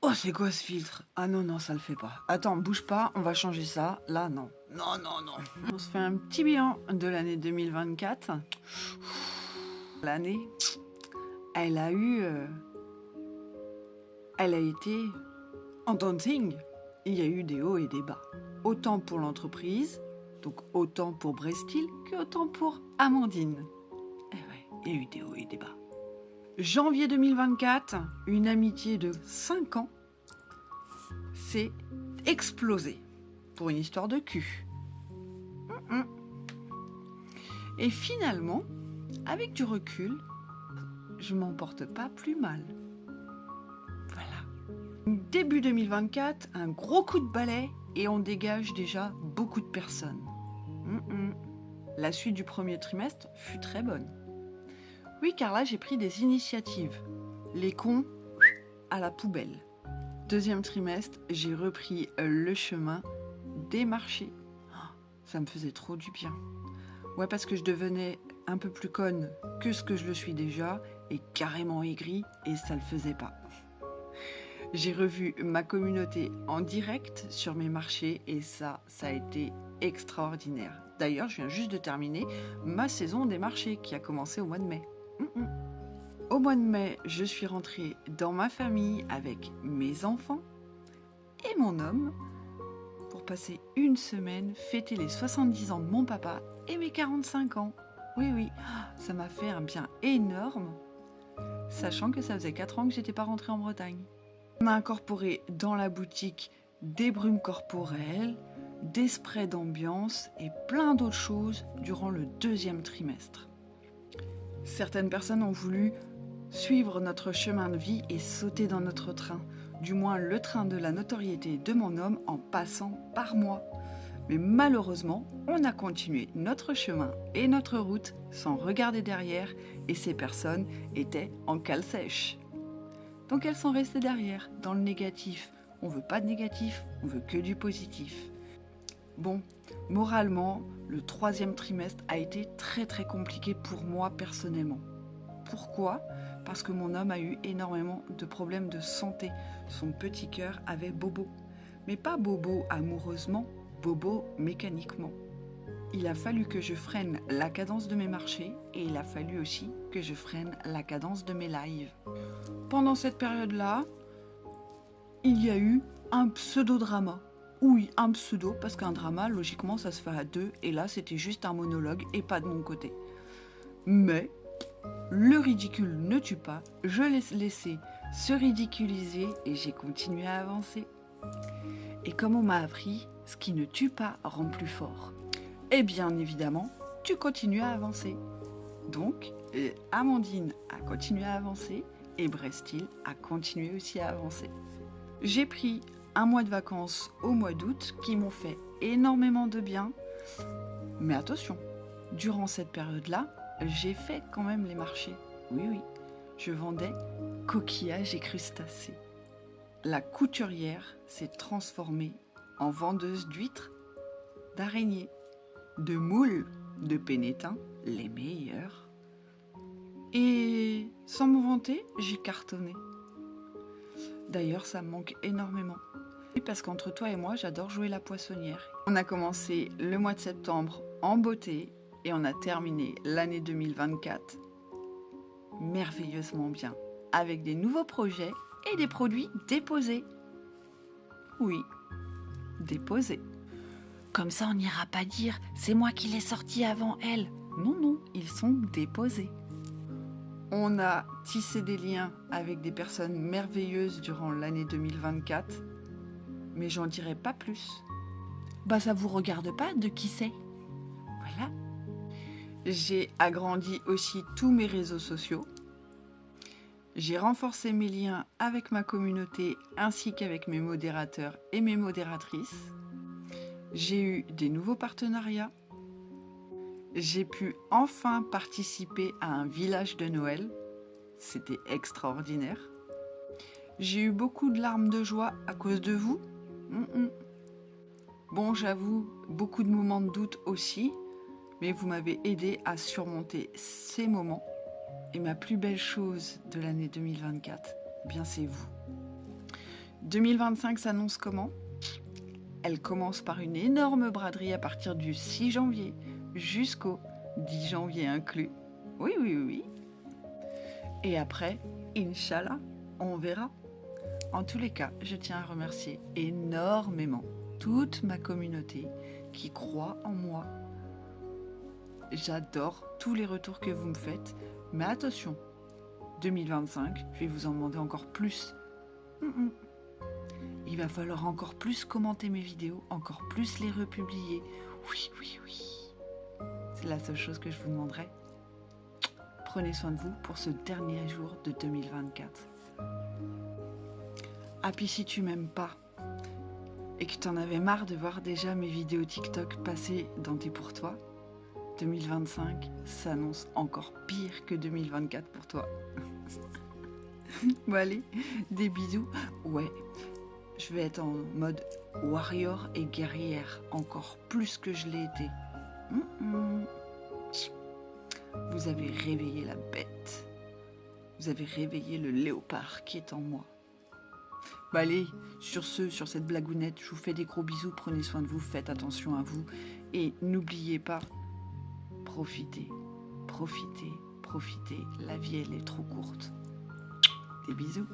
Oh, c'est quoi ce filtre? Ah non, non, ça le fait pas. Attends, bouge pas, on va changer ça. Là, non. Non, non, non. On se fait un petit bilan de l'année 2024. L'année, elle a eu... elle a été en dancing. Il y a eu des hauts et des bas. Autant pour l'entreprise, donc autant pour Brestil, que autant pour Amandine. Eh ouais, il y a eu des hauts et des bas. Janvier 2024, une amitié de 5 ans s'est explosée pour une histoire de cul. Et finalement, avec du recul, je m'en porte pas plus mal. Voilà. Début 2024, un gros coup de balai et on dégage déjà beaucoup de personnes. La suite du premier trimestre fut très bonne. Oui, car là, j'ai pris des initiatives. Les cons à la poubelle. Deuxième trimestre, j'ai repris le chemin des marchés. Ça me faisait trop du bien. Ouais, parce que je devenais un peu plus conne que ce que je le suis déjà et carrément aigrie et ça le faisait pas. J'ai revu ma communauté en direct sur mes marchés et ça a été extraordinaire. D'ailleurs, je viens juste de terminer ma saison des marchés qui a commencé au mois de mai. Au mois de mai, je suis rentrée dans ma famille avec mes enfants et mon homme pour passer une semaine, fêter les 70 ans de mon papa et mes 45 ans. Oui, ça m'a fait un bien énorme, sachant que ça faisait 4 ans que j'étais pas rentrée en Bretagne. On a incorporé dans la boutique des brumes corporelles, des sprays d'ambiance et plein d'autres choses durant le deuxième trimestre. Certaines personnes ont voulu suivre notre chemin de vie et sauter dans notre train, du moins le train de la notoriété de mon homme en passant par moi. Mais malheureusement, on a continué notre chemin et notre route sans regarder derrière et ces personnes étaient en cale sèche. Donc elles sont restées derrière, dans le négatif. On veut pas de négatif, on veut que du positif. Bon, moralement, le troisième trimestre a été très très compliqué pour moi personnellement. Pourquoi ? Parce que mon homme a eu énormément de problèmes de santé. Son petit cœur avait bobo. Mais pas bobo amoureusement, bobo mécaniquement. Il a fallu que je freine la cadence de mes marchés et il a fallu aussi que je freine la cadence de mes lives. Pendant cette période-là, il y a eu un pseudo-drama. Oui, un pseudo, parce qu'un drama, logiquement, ça se fait à deux, et là, c'était juste un monologue et pas de mon côté. Mais le ridicule ne tue pas, je l'ai laissé se ridiculiser et j'ai continué à avancer. Et comme on m'a appris, ce qui ne tue pas rend plus fort. Et bien évidemment, tu continues à avancer. Donc, Amandine a continué à avancer et Brestil a continué aussi à avancer. J'ai pris un mois de vacances au mois d'août qui m'ont fait énormément de bien. Mais attention, durant cette période-là, j'ai fait quand même les marchés. Oui, je vendais coquillages et crustacés. La couturière s'est transformée en vendeuse d'huîtres, d'araignées, de moules, de pénétins, les meilleurs. Et sans me vanter, j'ai cartonné. D'ailleurs, ça me manque énormément. Parce qu'entre toi et moi, j'adore jouer la poissonnière. On a commencé le mois de septembre en beauté et on a terminé l'année 2024 merveilleusement bien, avec des nouveaux projets et des produits déposés. Oui, déposés. Comme ça, on n'ira pas dire « c'est moi qui l'ai sorti avant elle ». Non, ils sont déposés. On a tissé des liens avec des personnes merveilleuses durant l'année 2024, mais j'en dirai pas plus. Bah ça vous regarde pas de qui c'est. Voilà. J'ai agrandi aussi tous mes réseaux sociaux. J'ai renforcé mes liens avec ma communauté ainsi qu'avec mes modérateurs et mes modératrices. J'ai eu des nouveaux partenariats. J'ai pu enfin participer à un village de Noël. C'était extraordinaire. J'ai eu beaucoup de larmes de joie à cause de vous. Bon, j'avoue, beaucoup de moments de doute aussi, mais vous m'avez aidé à surmonter ces moments. Et ma plus belle chose de l'année 2024, bien c'est vous. 2025 s'annonce comment? Elle commence par une énorme braderie à partir du 6 janvier jusqu'au 10 janvier inclus. Oui, oui, oui. Et après, Inch'Allah, on verra. En tous les cas, je tiens à remercier énormément toute ma communauté qui croit en moi. J'adore tous les retours que vous me faites, mais attention, 2025, je vais vous en demander encore plus. Il va falloir encore plus commenter mes vidéos, encore plus les republier. Oui, oui, oui. C'est la seule chose que je vous demanderai. Prenez soin de vous pour ce dernier jour de 2024. Ah, puis si tu m'aimes pas et que t'en avais marre de voir déjà mes vidéos TikTok passer dans tes pour toi, 2025 s'annonce encore pire que 2024 pour toi. Bon allez, des bisous. Ouais, je vais être en mode warrior et guerrière, encore plus que je l'ai été. Vous avez réveillé la bête. Vous avez réveillé le léopard qui est en moi. Bah allez, sur cette blagounette, je vous fais des gros bisous, prenez soin de vous, faites attention à vous. Et n'oubliez pas, profitez, profitez, profitez. La vie, elle est trop courte. Des bisous.